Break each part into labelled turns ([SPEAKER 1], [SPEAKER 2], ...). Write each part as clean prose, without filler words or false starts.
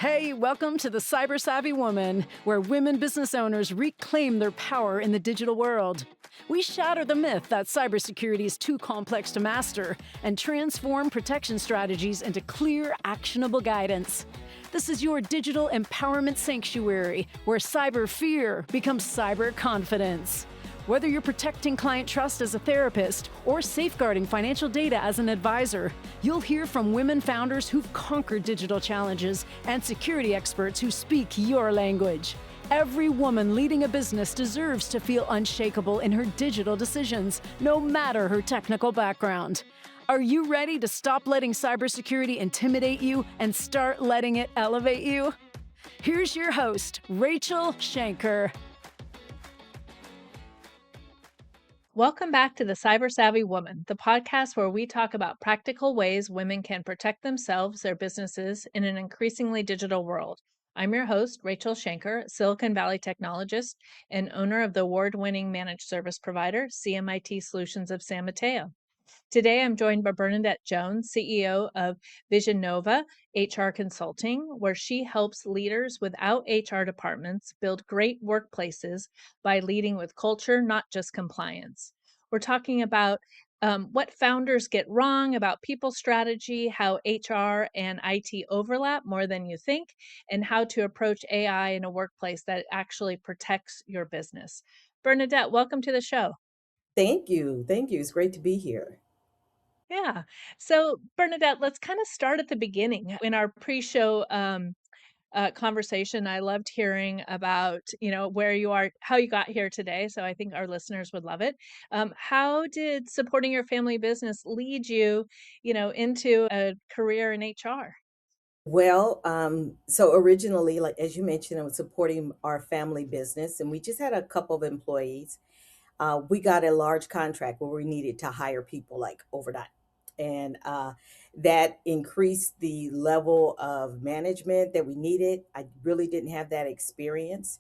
[SPEAKER 1] Hey, welcome to the Cyber Savvy Woman, where women business owners reclaim their power in the digital world. We shatter the myth that cybersecurity is too complex to master and transform protection strategies into clear, actionable guidance. This is your digital empowerment sanctuary, where cyber fear becomes cyber confidence. Whether you're protecting client trust as a therapist or safeguarding financial data as an advisor, you'll hear from women founders who've conquered digital challenges and security experts who speak your language. Every woman leading a business deserves to feel unshakable in her digital decisions, no matter her technical background. Are you ready to stop letting cybersecurity intimidate you and start letting it elevate you? Here's your host, Rachele Schainker.
[SPEAKER 2] Welcome back to the Cyber Savvy Woman, the podcast where we talk about practical ways women can protect themselves, their businesses, in an increasingly digital world. I'm your host, Rachele Schainker, Silicon Valley technologist and owner of the award-winning managed service provider, CMIT Solutions of San Mateo. Today, I'm joined by Bernadette Jones, CEO of Vision Nova HR Consulting, where she helps leaders without HR departments build great workplaces by leading with culture, not just compliance. We're talking about what founders get wrong about people strategy, how HR and IT overlap more than you think, and how to approach AI in a workplace that actually protects your business. Bernadette, welcome to the show.
[SPEAKER 3] Thank you. Thank you. It's great to be here.
[SPEAKER 2] Yeah. So, Bernadette, let's kind of start at the beginning. In our pre-show conversation, I loved hearing about, where you are, how you got here today. So I think our listeners would love it. How did supporting your family business lead you, into a career in HR?
[SPEAKER 3] So originally, like as you mentioned, I was supporting our family business, and we just had a couple of employees. We got a large contract where we needed to hire people like overnight, and that increased the level of management that we needed. I really didn't have that experience.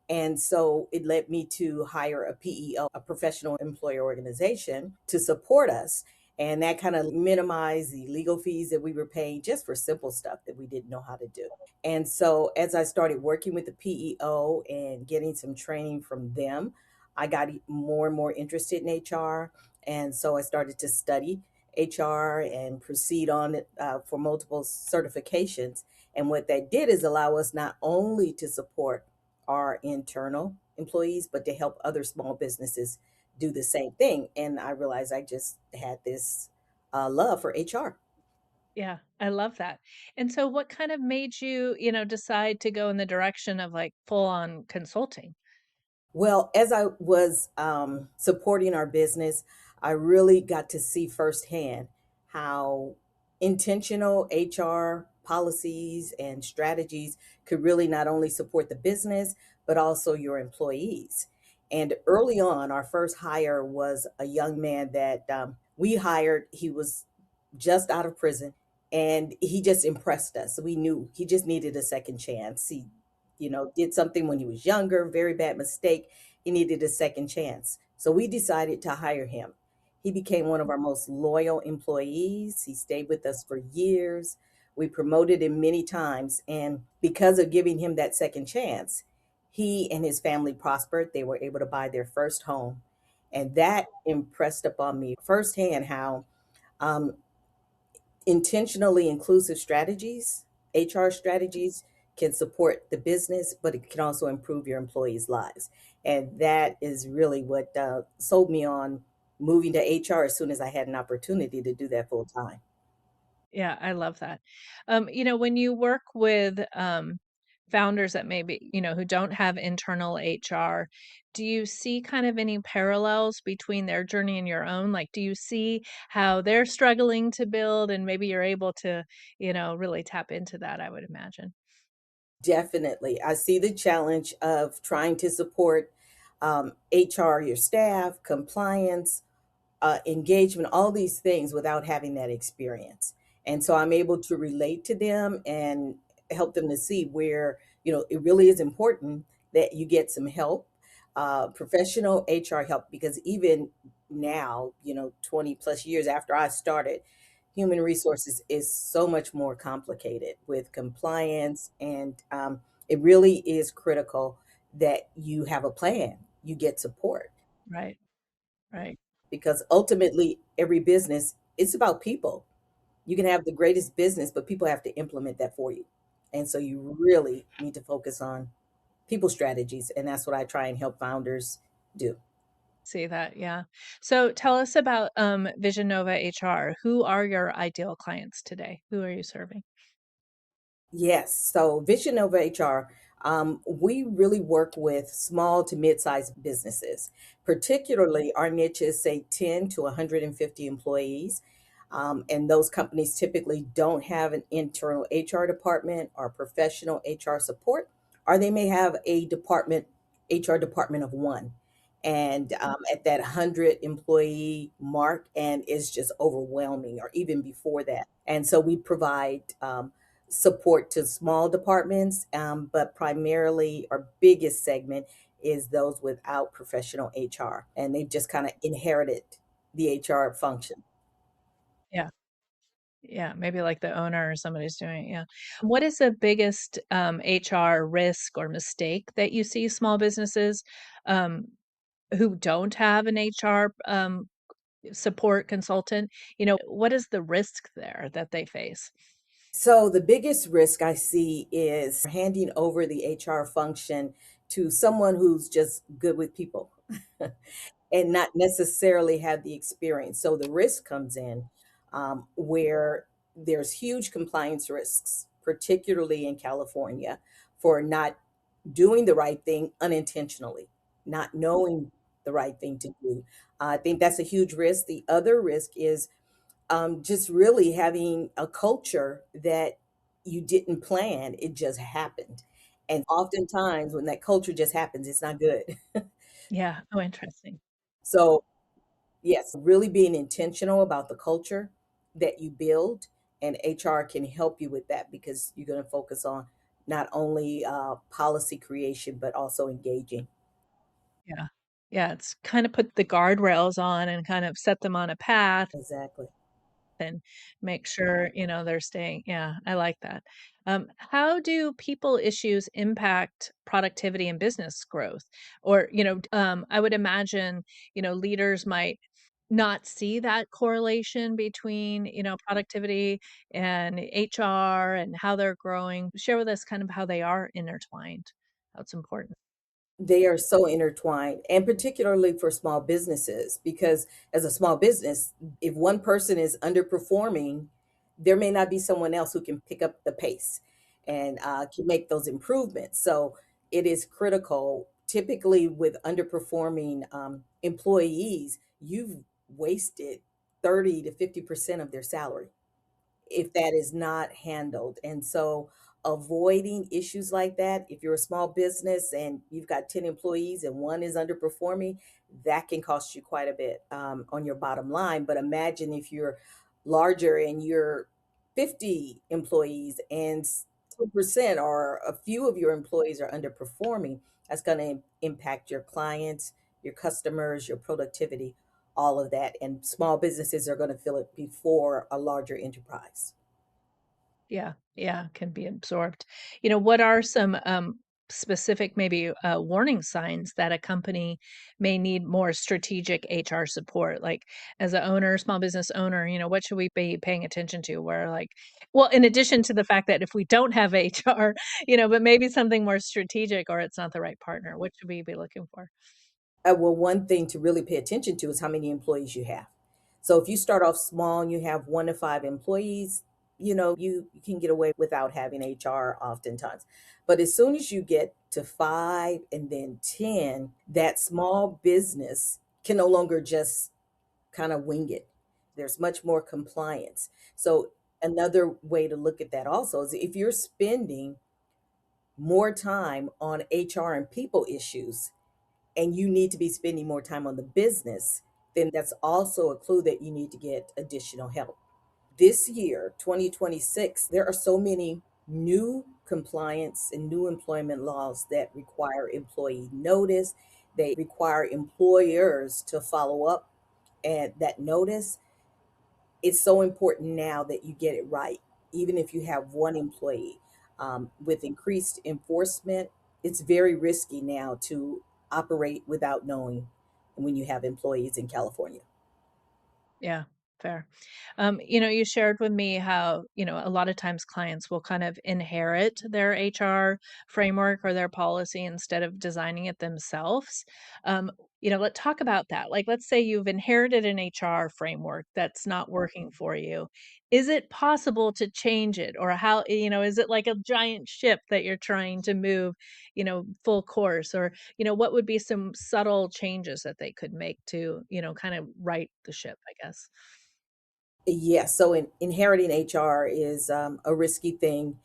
[SPEAKER 3] And so it led me to hire a PEO, a professional employer organization, to support us. And that kind of minimized the legal fees that we were paying just for simple stuff that we didn't know how to do. And so as I started working with the PEO and getting some training from them, I got more and more interested in HR. And so I started to study HR and proceed on it for multiple certifications. And what that did is allow us not only to support our internal employees, but to help other small businesses do the same thing. And I realized I just had this love for HR.
[SPEAKER 2] Yeah, I love that. And so what kind of made you, decide to go in the direction of like full on consulting?
[SPEAKER 3] Well, as I was supporting our business, I really got to see firsthand how intentional HR policies and strategies could really not only support the business, but also your employees. And early on, our first hire was a young man that we hired. He was just out of prison, and he just impressed us. We knew he just needed a second chance. He, did something when he was younger, very bad mistake. He needed a second chance. So we decided to hire him. He became one of our most loyal employees. He stayed with us for years. We promoted him many times. And because of giving him that second chance, he and his family prospered. They were able to buy their first home. And that impressed upon me firsthand how um, intentionally inclusive strategies, HR strategies, can support the business, but it can also improve your employees' lives. And that is really what sold me on moving to HR as soon as I had an opportunity to do that full time.
[SPEAKER 2] Yeah, I love that. When you work with founders that maybe, who don't have internal HR, do you see kind of any parallels between their journey and your own? Like, do you see how they're struggling to build and maybe you're able to, really tap into that, I would imagine.
[SPEAKER 3] Definitely. I see the challenge of trying to support HR, your staff, compliance, engagement, all these things without having that experience. And so I'm able to relate to them and help them to see where, it really is important that you get some help, professional HR help, because even now, 20 plus years after I started, Human resources is so much more complicated with compliance, and it really is critical that you have a plan, you get support,
[SPEAKER 2] Right. Right.
[SPEAKER 3] because ultimately every business it's about people. You can have the greatest business, but people have to implement that for you. And so you really need to focus on people strategies, and that's what I try and help founders do.
[SPEAKER 2] See that, yeah. So tell us about Vision Nova HR. Who are your ideal clients today? Who are you serving?
[SPEAKER 3] Yes. So Vision Nova HR, we really work with small to mid-sized businesses. Particularly, our niche is say 10 to 150 employees. And those companies typically don't have an internal HR department or professional HR support, or they may have a HR department of one. And at that 100 employee mark, and it's just overwhelming, or even before that. And so we provide support to small departments, but primarily our biggest segment is those without professional HR, and they've just kind of inherited the HR function.
[SPEAKER 2] Yeah. Yeah, maybe like the owner or somebody's doing it, yeah. What is the biggest, HR risk or mistake that you see small businesses, um, who don't have an HR, support consultant, what is the risk there that they face?
[SPEAKER 3] So the biggest risk I see is handing over the HR function to someone who's just good with people and not necessarily have the experience. So the risk comes in where there's huge compliance risks, particularly in California, for not doing the right thing unintentionally, not knowing the right thing to do. I think that's a huge risk. The other risk is just really having a culture that you didn't plan, it just happened. And oftentimes, when that culture just happens, it's not good.
[SPEAKER 2] Yeah, oh, interesting.
[SPEAKER 3] So, yes, really being intentional about the culture that you build, and HR can help you with that because you're going to focus on not only policy creation, but also engaging.
[SPEAKER 2] Yeah. Yeah, it's kinda put the guardrails on and kind of set them on a path
[SPEAKER 3] Exactly.
[SPEAKER 2] and make sure, they're staying yeah, I like that. How do people issues impact productivity and business growth? Or, I would imagine, leaders might not see that correlation between, productivity and HR and how they're growing. Share with us kind of how they are intertwined. That's important.
[SPEAKER 3] They are so intertwined, and particularly for small businesses, because as a small business, if one person is underperforming, there may not be someone else who can pick up the pace and can make those improvements. So it is critical. Typically, with underperforming employees, you've wasted 30 to 50% of their salary if that is not handled. And so avoiding issues like that, if you're a small business and you've got 10 employees and one is underperforming, that can cost you quite a bit on your bottom line. But imagine if you're larger and you're 50 employees and 2% or a few of your employees are underperforming, that's going to impact your clients, your customers, your productivity, all of that. And small businesses are going to feel it before a larger enterprise.
[SPEAKER 2] Yeah, yeah, can be absorbed. What are some specific, maybe warning signs that a company may need more strategic HR support? Like, as a owner, small business owner, what should we be paying attention to? Where, like, well, in addition to the fact that if we don't have HR, but maybe something more strategic or it's not the right partner, what should we be looking for?
[SPEAKER 3] Well, one thing to really pay attention to is how many employees you have. So if you start off small and you have 1 to 5 employees, you can get away without having HR oftentimes. But as soon as you get to 5 and then 10, that small business can no longer just kind of wing it. There's much more compliance. So another way to look at that also is if you're spending more time on HR and people issues, and you need to be spending more time on the business, then that's also a clue that you need to get additional help. This year, 2026, there are so many new compliance and new employment laws that require employee notice. They require employers to follow up and that notice. it's so important now that you get it right, even if you have one employee. With increased enforcement, it's very risky now to operate without knowing when you have employees in California.
[SPEAKER 2] Yeah, fair. You shared with me how, a lot of times clients will kind of inherit their HR framework or their policy instead of designing it themselves. Um, let's talk about that. Like, let's say you've inherited an HR framework that's not working for you. Is it possible to change it? Or how, is it like a giant ship that you're trying to move, full course? Or, what would be some subtle changes that they could make to, kind of right the ship, I guess?
[SPEAKER 3] Yes, so inheriting HR is a risky thing,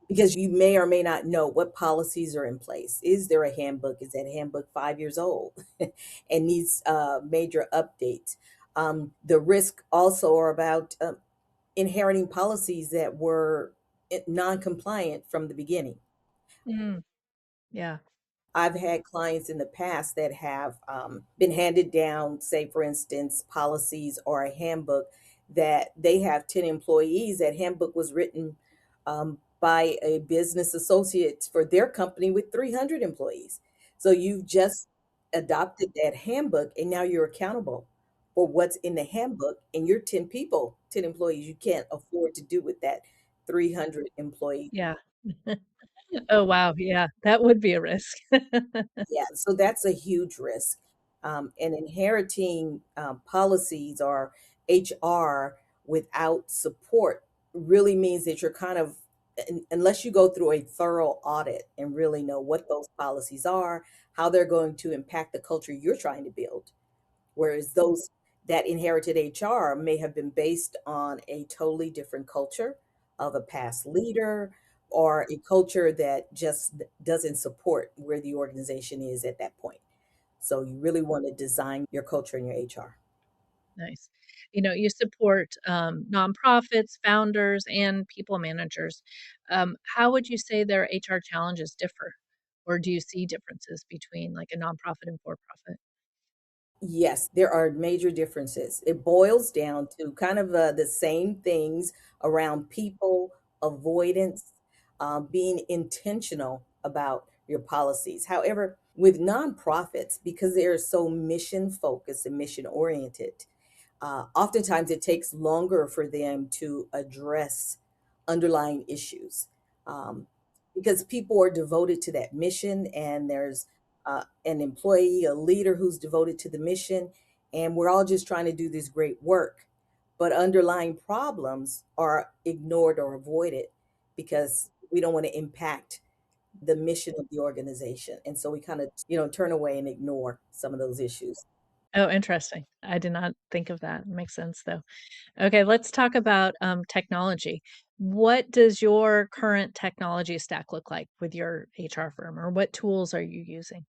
[SPEAKER 3] because you may or may not know what policies are in place. Is there a handbook? Is that handbook 5 years old and needs major updates? The risk also are about inheriting policies that were non-compliant from the beginning.
[SPEAKER 2] Mm, yeah.
[SPEAKER 3] I've had clients in the past that have been handed down, say, for instance, policies or a handbook that they have 10 employees. That handbook was written by a business associate for their company with 300 employees. So you've just adopted that handbook and now you're accountable for what's in the handbook and you're 10 people, 10 employees. You can't afford to do with that 300 employee.
[SPEAKER 2] Yeah. Oh, wow, yeah, that would be a risk.
[SPEAKER 3] Yeah, so that's a huge risk. And inheriting policies or HR without support really means that you're kind of, unless you go through a thorough audit and really know what those policies are, how they're going to impact the culture you're trying to build. Whereas those that inherited HR may have been based on a totally different culture of a past leader or a culture that just doesn't support where the organization is at that point. So you really want to design your culture and your HR.
[SPEAKER 2] Nice. You support, nonprofits, founders, and people managers. How would you say their HR challenges differ? Or do you see differences between, like, a nonprofit and for-profit?
[SPEAKER 3] Yes, there are major differences. It boils down to kind of the same things around people, avoidance, being intentional about your policies. However, with nonprofits, because they are so mission focused and mission oriented, oftentimes it takes longer for them to address underlying issues, um, because people are devoted to that mission, and there's an employee, a leader who's devoted to the mission, and we're all just trying to do this great work. But underlying problems are ignored or avoided because we don't want to impact the mission of the organization. And so we kind of, turn away and ignore some of those issues.
[SPEAKER 2] Oh, interesting. I did not think of that. Makes sense, though. Okay, let's talk about, technology. What does your current technology stack look like with your HR firm, or what tools are you using?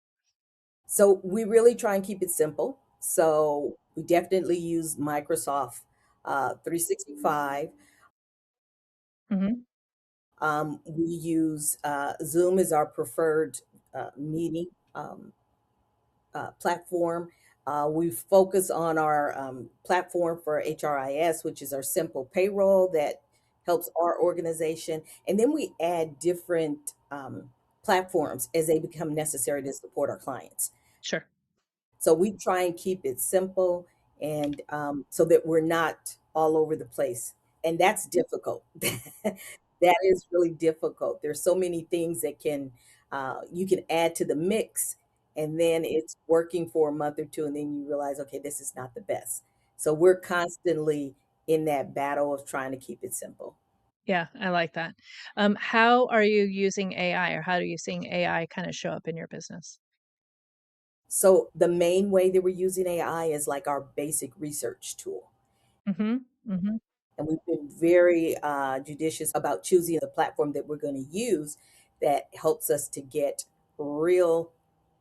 [SPEAKER 3] So we really try and keep it simple. So we definitely use Microsoft 365.
[SPEAKER 2] Mhm.
[SPEAKER 3] We use Zoom as our preferred meeting platform. We focus on our platform for HRIS, which is our simple payroll that helps our organization. And then we add different platforms as they become necessary to support our clients.
[SPEAKER 2] Sure.
[SPEAKER 3] So we try and keep it simple and so that we're not all over the place. And that's difficult. That is really difficult. There's so many things that you can add to the mix, and then it's working for a month or two, and then you realize, okay, this is not the best. So we're constantly in that battle of trying to keep it simple.
[SPEAKER 2] Yeah, I like that. How are you using AI, or how are you seeing AI kinda show up in your business?
[SPEAKER 3] So the main way that we're using AI is like our basic research tool.
[SPEAKER 2] Mhm, mhm.
[SPEAKER 3] And we've been very judicious about choosing the platform that we're going to use that helps us to get real,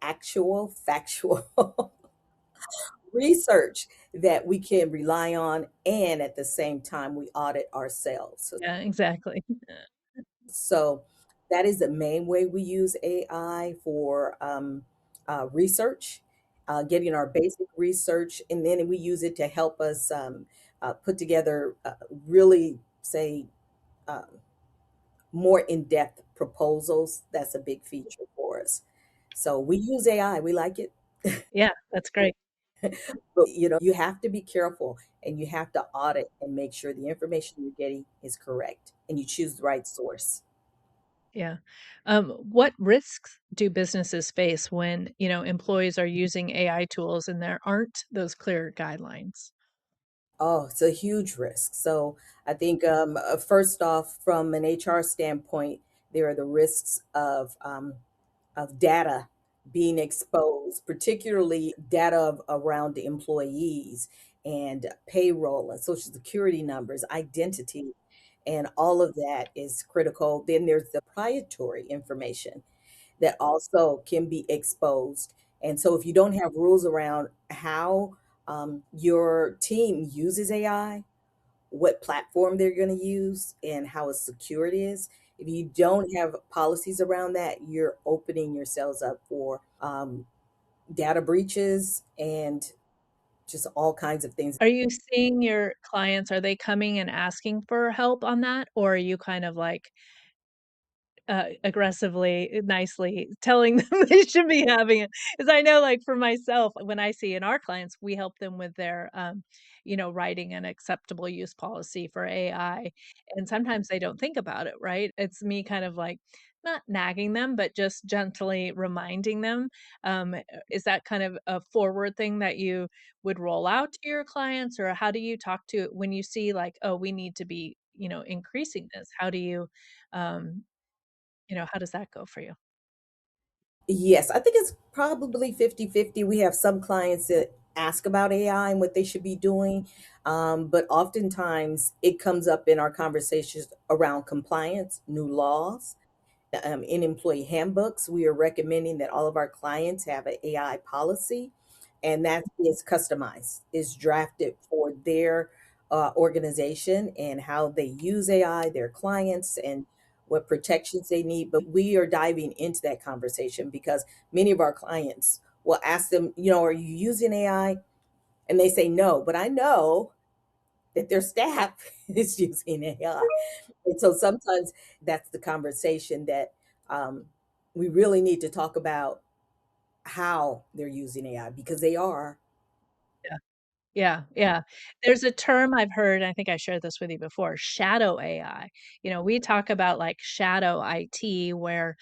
[SPEAKER 3] actual, factual research that we can rely on. And at the same time, we audit ourselves.
[SPEAKER 2] Yeah, exactly.
[SPEAKER 3] So that is the main way we use AI for research, getting our basic research, and then we use it to help us. put together really say uh, more in-depth proposals. That's a big feature for us. So we use AI. We like it.
[SPEAKER 2] Yeah, that's great.
[SPEAKER 3] But you have to be careful and you have to audit and make sure the information you're getting is correct and you choose the right source.
[SPEAKER 2] Yeah. What risks do businesses face when, employees are using AI tools and there aren't those clear guidelines?
[SPEAKER 3] Oh, it's a huge risk. So I think first off, from an HR standpoint, there are the risks of data being exposed, particularly data around the employees and payroll and social security numbers, identity, and all of that is critical. Then there's the proprietary information that also can be exposed. And so, if you don't have rules around how your team uses AI, what platform they're going to use, and how secure it is, if you don't have policies around that, you're opening yourselves up for data breaches and just all kinds of things.
[SPEAKER 2] Are you seeing your clients, are they coming and asking for help on that? Or are you kind of like aggressively, nicely telling them they should be having it. Because I know, like, for myself, when I see in our clients, we help them with their, writing an acceptable use policy for AI, and sometimes they don't think about it, right? It's me kind of, like, not nagging them, but just gently reminding them. Is that kind of a forward thing that you would roll out to your clients, or how do you talk to when you see, like, "Oh, we need to be, increasing this." How do you, um how does that go for you?
[SPEAKER 3] Yes, I think it's probably 50-50. We have some clients that ask about AI and what they should be doing, but oftentimes it comes up in our conversations around compliance, new laws, in employee handbooks. We are recommending that all of our clients have an AI policy, and that is customized, is drafted for their organization and how they use AI, their clients, and what protections they need. But we are diving into that conversation because many of our clients will ask them, are you using AI? And they say no, but I know that their staff is using AI. And so sometimes that's the conversation that um, we really need to talk about how they're using AI because they are.
[SPEAKER 2] Yeah, yeah. There's a term I've heard, I think I shared this with you before, shadow AI. We talk about like shadow IT where,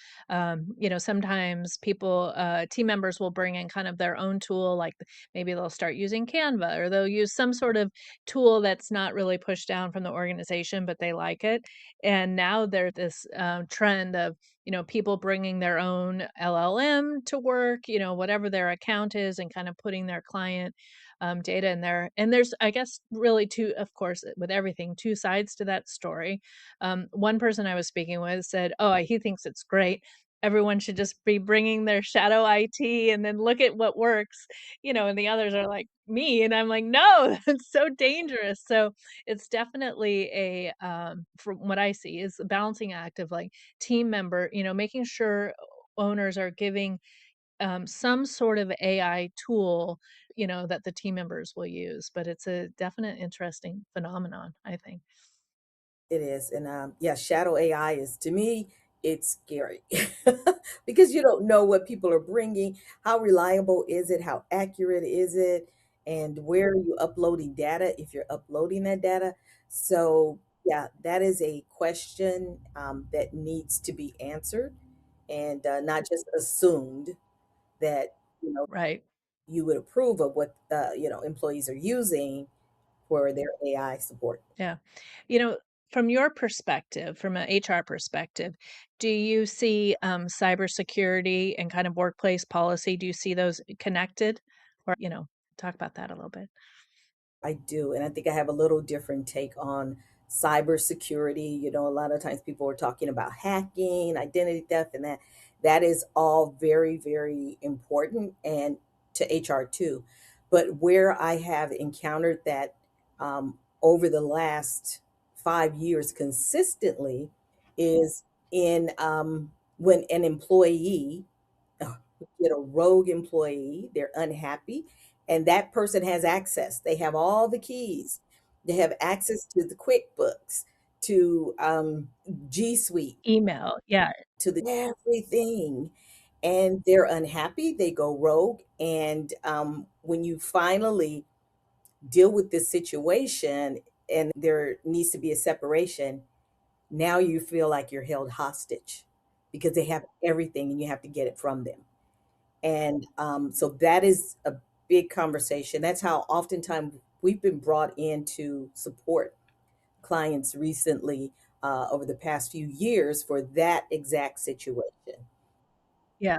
[SPEAKER 2] sometimes people, team members will bring in kind of their own tool, like maybe they'll start using Canva or they'll use some sort of tool that's not really pushed down from the organization, but they like it. And now there's this trend of, people bringing their own LLM to work, whatever their account is, and kind of putting their client data in there. And there's, I guess, really two, of course, with everything, two sides to that story. One person I was speaking with said, "Oh, he thinks it's great. Everyone should just be bringing their shadow IT and then look at what works." And the others are like me, and I'm like, "No, that's so dangerous." So it's definitely from what I see, is a balancing act of like team member, making sure owners are giving some sort of AI tool, that the team members will use, but it's a definite interesting phenomenon, I think.
[SPEAKER 3] It is. And yeah, shadow AI is to me, it's scary because you don't know what people are bringing. How reliable is it? How accurate is it? And where are you uploading data if you're uploading that data? So, yeah, that is a question that needs to be answered and not just assumed that, you know,
[SPEAKER 2] Right.
[SPEAKER 3] you would approve of what, employees are using for their AI support.
[SPEAKER 2] Yeah. You know, from your perspective, from an HR perspective, do you see cybersecurity and kind of workplace policy? Do you see those connected? Or, talk about that a little bit.
[SPEAKER 3] I do, and I think I have a little different take on cybersecurity. A lot of times people are talking about hacking, identity theft, and that is all very, very important and to HR too. But where I have encountered that over the last 5 years consistently is in when an employee get a rogue employee, they're unhappy, and that person has access. They have all the keys. They have access to the QuickBooks, to G Suite,
[SPEAKER 2] Email. Yeah.
[SPEAKER 3] to the everything. And they're unhappy, they go rogue. And when you finally deal with this situation and there needs to be a separation, now you feel like you're held hostage because they have everything and you have to get it from them. And so that is a big conversation. That's how oftentimes we've been brought in to support clients recently over the past few years for that exact situation.
[SPEAKER 2] Yeah.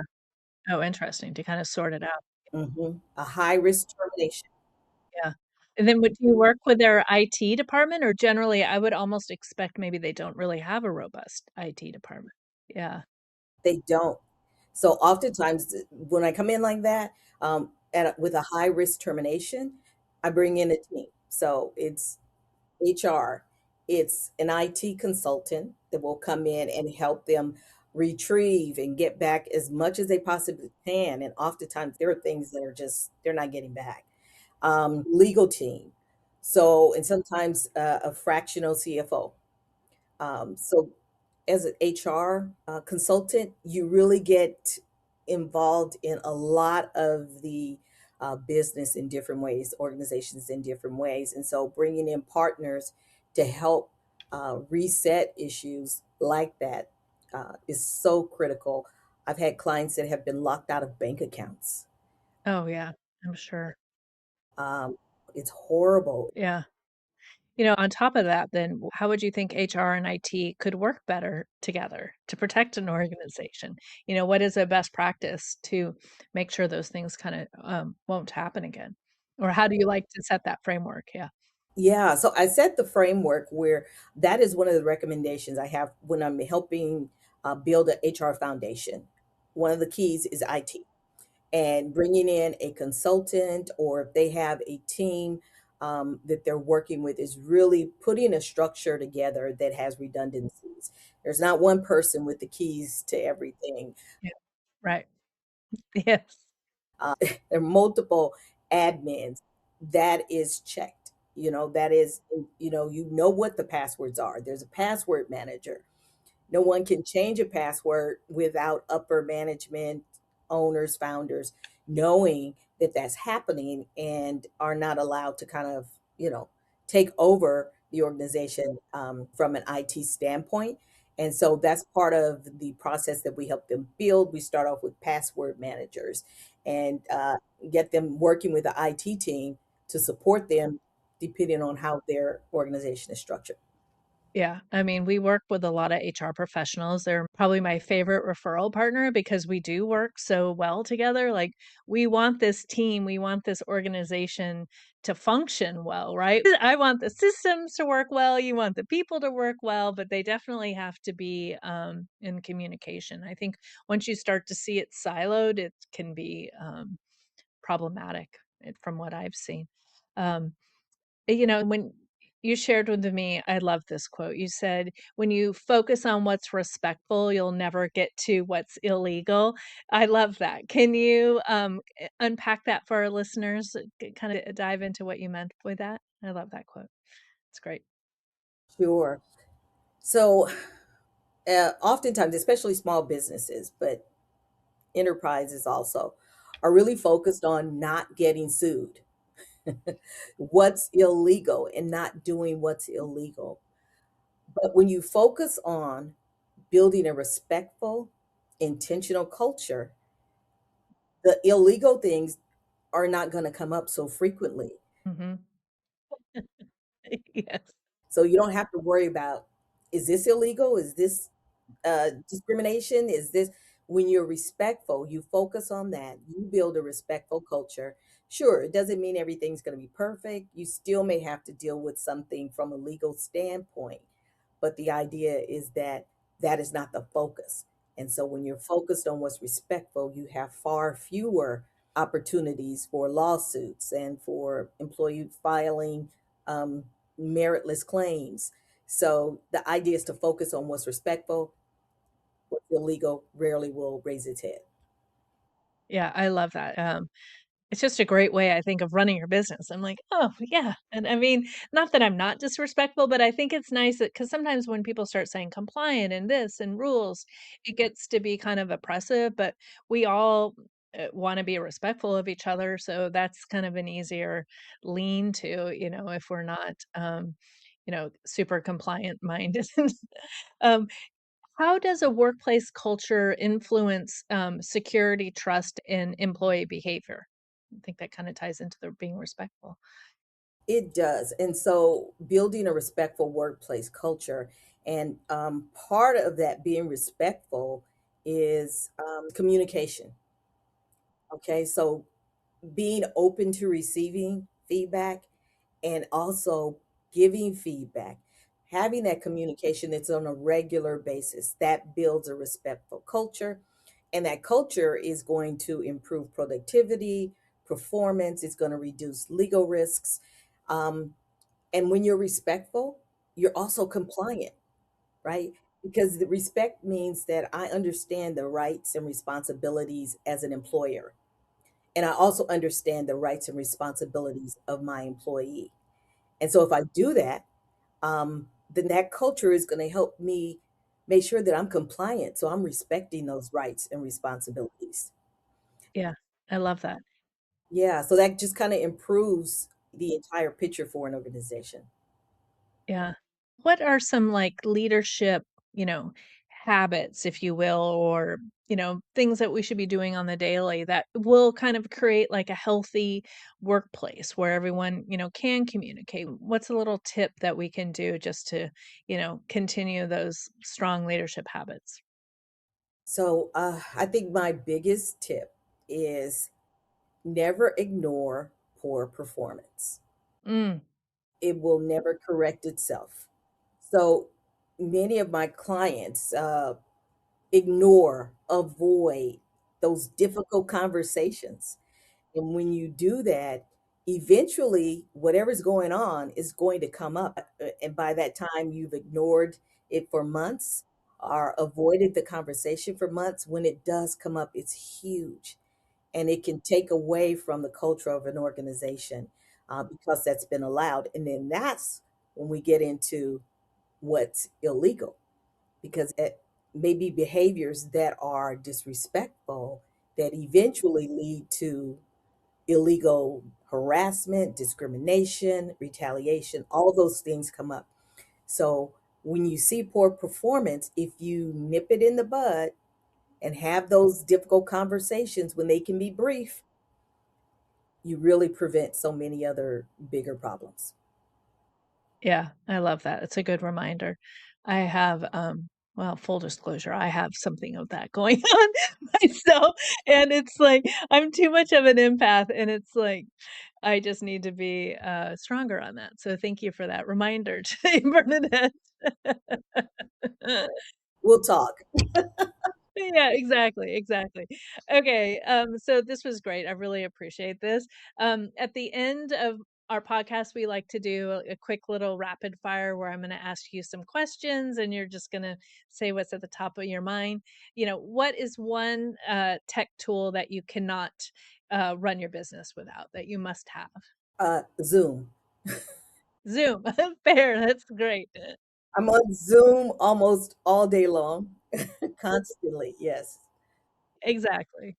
[SPEAKER 2] Oh, interesting to kind of sort it out.
[SPEAKER 3] A high risk termination.
[SPEAKER 2] Yeah. And then would you work with their IT department, or generally I would almost expect maybe they don't really have a robust IT department. Yeah.
[SPEAKER 3] They don't. So oftentimes when I come in like that, with a high risk termination, I bring in a team. So it's HR, it's an IT consultant that will come in and help them retrieve and get back as much as they possibly can. And oftentimes there are things that are just, they're not getting back. Legal team. So, and sometimes a fractional CFO. So, as an HR consultant, you really get involved in a lot of the business in different ways, organizations in different ways. And so, bringing in partners to help reset issues like that is so critical. I've had clients that have been locked out of bank accounts.
[SPEAKER 2] Oh, yeah. I'm sure.
[SPEAKER 3] Um, it's horrible.
[SPEAKER 2] Yeah. On top of that, then how would you think HR and IT could work better together to protect an organization? What is a best practice to make sure those things kind of won't happen again? Or how do you like to set that framework? Yeah.
[SPEAKER 3] Yeah, so I set the framework where that is one of the recommendations I have when I'm helping build a HR foundation. One of the keys is IT and bringing in a consultant, or if they have a team that they're working with, is really putting a structure together that has redundancies. There's not one person with the keys to everything.
[SPEAKER 2] Yeah. Right. Yes.
[SPEAKER 3] There are multiple admins. That is checked. That is, you know what the passwords are. There's a password manager. No one can change a password without upper management, owners, founders knowing that that's happening and are not allowed to kind of, take over the organization from an IT standpoint. And so that's part of the process that we help them build. We start off with password managers and get them working with the IT team to support them depending on how their organization is structured.
[SPEAKER 2] Yeah, I mean, we work with a lot of HR professionals. They're probably my favorite referral partner because we do work so well together. Like, we want this team, we want this organization to function well, right? I want the systems to work well, you want the people to work well, but they definitely have to be in communication. I think once you start to see it siloed, it can be problematic from what I've seen. Um, when you shared with me, I love this quote. You said, "When you focus on what's respectful, you'll never get to what's illegal." I love that. Can you unpack that for our listeners? Kind of dive into what you meant with that. I love that quote. It's great.
[SPEAKER 3] Sure. So oftentimes, especially small businesses, but enterprises also, are really focused on not getting sued, what's illegal, and not doing what's illegal. But when you focus on building a respectful, intentional culture, the illegal things are not going to come up so frequently.
[SPEAKER 2] Hmm. Yes.
[SPEAKER 3] So you don't have to worry about, is this illegal? Is this discrimination? Is this, when you're respectful, you focus on that, you build a respectful culture. Sure, it doesn't mean everything's going to be perfect. You still may have to deal with something from a legal standpoint, but the idea is that that is not the focus. And so when you're focused on what's respectful, you have far fewer opportunities for lawsuits and for employee filing um, meritless claims. So the idea is to focus on what's respectful. What's illegal rarely will raise its head.
[SPEAKER 2] Yeah, I love that. It's just a great way, I think, of running your business. I'm like, "Oh, yeah." And I mean, not that I'm not disrespectful, but I think it's nice that because sometimes when people start saying compliant and this and rules, it gets to be kind of oppressive, but we all, wanna be respectful of each other, so that's kind of an easier lean to, if we're not, super compliant minded. Um, how does a workplace culture influence, security, trust, and employee behavior? I think that kinda ties into the being respectful.
[SPEAKER 3] It does. And so building a respectful workplace culture, and part of that being respectful is communication. Okay. So being open to receiving feedback and also giving feedback, having that communication that's on a regular basis, that builds a respectful culture. And that culture is going to improve productivity, performance, it's going to reduce legal risks. Um, and when you're respectful, you're also compliant, right? Because the respect means that I understand the rights and responsibilities as an employer. And I also understand the rights and responsibilities of my employee. And so if I do that, then that culture is going to help me make sure that I'm compliant. So I'm respecting those rights and responsibilities.
[SPEAKER 2] Yeah, I love that.
[SPEAKER 3] Yeah. So that just kind of improves the entire picture for an organization.
[SPEAKER 2] Yeah. What are some, like, leadership, you know, habits, if you will, or, things that we should be doing on the daily that will kind of create, like, a healthy workplace where everyone, can communicate? What's a little tip that we can do just to, continue those strong leadership habits?
[SPEAKER 3] So I think my biggest tip is never ignore poor performance.
[SPEAKER 2] Mm,
[SPEAKER 3] It will never correct itself. So many of my clients ignore, avoid those difficult conversations. And when you do that, eventually whatever's going on is going to come up. And by that time, you've ignored it for months or avoided the conversation for months. When it does come up, it's huge. And it can take away from the culture of an organization because that's been allowed. And then that's when we get into what's illegal because it may be behaviors that are disrespectful that eventually lead to illegal harassment, discrimination, retaliation, all those things come up. So when you see poor performance, if you nip it in the bud and have those difficult conversations when they can be brief, you really prevent so many other bigger problems.
[SPEAKER 2] yeah, I love that. It's a good reminder. I have, well, full disclosure, I have something of that going on myself, and it's like I'm too much of an empath, and it's like I just need to be, stronger on that. So thank you for that reminder today, Bernadette.
[SPEAKER 3] We'll talk.
[SPEAKER 2] Yeah, exactly, exactly. Okay, so this was great. I really appreciate this. At the end of our podcast, we like to do a quick little rapid fire where I'm going to ask you some questions and you're just going to say what's at the top of your mind. What is one tech tool that you cannot run your business without that you must have?
[SPEAKER 3] Zoom.
[SPEAKER 2] Zoom. Fair. That's great.
[SPEAKER 3] I'm on Zoom almost all day long, constantly. Yes.
[SPEAKER 2] Exactly.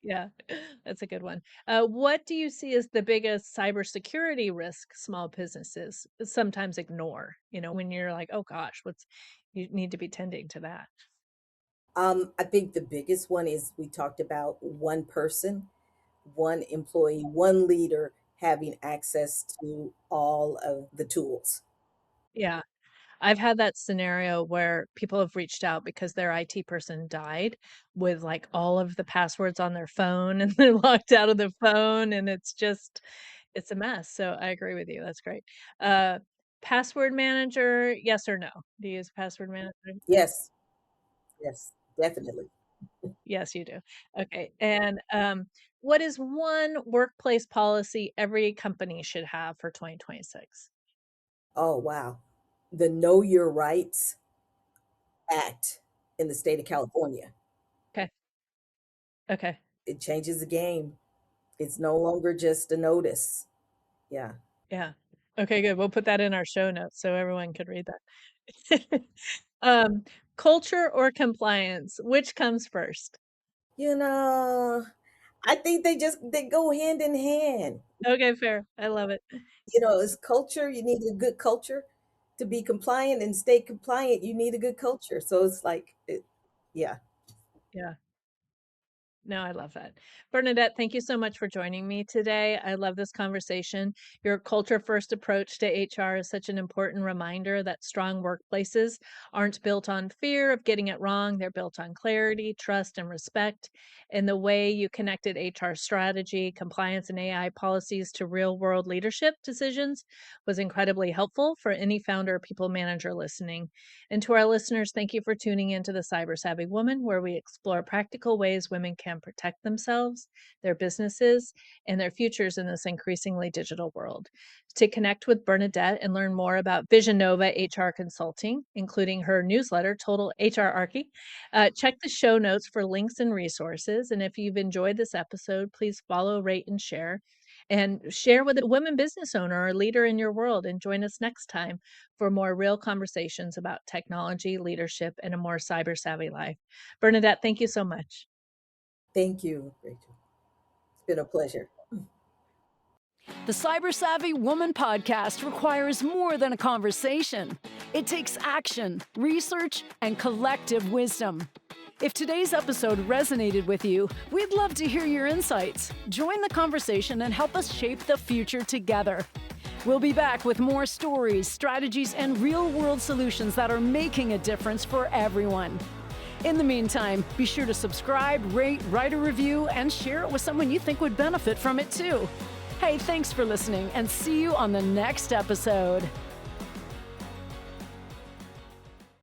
[SPEAKER 2] Yeah, that's a good one. What do you see as the biggest cybersecurity risk small businesses sometimes ignore? When you're like, oh gosh, you need to be tending to that.
[SPEAKER 3] I think the biggest one is we talked about one person, one employee, one leader having access to all of the tools.
[SPEAKER 2] Yeah, I've had that scenario where people have reached out because their IT person died with like all of the passwords on their phone and they're locked out of the phone and it's a mess. So I agree with you. That's great. Uh, Password manager, yes or no? Do you use password manager?
[SPEAKER 3] Yes, yes, definitely.
[SPEAKER 2] Yes, you do. Okay, and, what is one workplace policy every company should have for 2026?
[SPEAKER 3] Oh, wow. The Know Your Rights Act in the state of California.
[SPEAKER 2] Okay, okay.
[SPEAKER 3] It changes the game. It's no longer just a notice. Yeah.
[SPEAKER 2] Yeah. Okay, good. We'll put that in our show notes so everyone could read that. Um, culture or compliance, which comes first?
[SPEAKER 3] You know, I think they go hand in hand.
[SPEAKER 2] Okay, fair. I love it.
[SPEAKER 3] It's culture. You need a good culture to be compliant and stay compliant. You need a good culture. So it's like, yeah.
[SPEAKER 2] Yeah. No, I love that. Bernadette, thank you so much for joining me today. I love this conversation. Your culture first approach to HR is such an important reminder that strong workplaces aren't built on fear of getting it wrong. They're built on clarity, trust, and respect. And the way you connected HR strategy, compliance, and AI policies to real world leadership decisions was incredibly helpful for any founder or people manager listening. And to our listeners, thank you for tuning into the Cyber Savvy Woman, where we explore practical ways women can protect themselves, their businesses, and their futures in this increasingly digital world. To connect with Bernadette and learn more about Vision Nova HR Consulting, including her newsletter, Total HR Archie, check the show notes for links and resources. And if you've enjoyed this episode, please follow, rate, and share. And share with a women business owner or leader in your world. And join us next time for more real conversations about technology, leadership, and a more cyber savvy life. Bernadette, thank you so much.
[SPEAKER 3] Thank you, Rachel. It's been a pleasure.
[SPEAKER 1] The Cyber Savvy Woman podcast requires more than a conversation. It takes action, research, and collective wisdom. If today's episode resonated with you, we'd love to hear your insights. Join the conversation and help us shape the future together. We'll be back with more stories, strategies, and real-world solutions that are making a difference for everyone. In the meantime, be sure to subscribe, rate, write a review, and share it with someone you think would benefit from it too. Hey, thanks for listening, and see you on the next episode.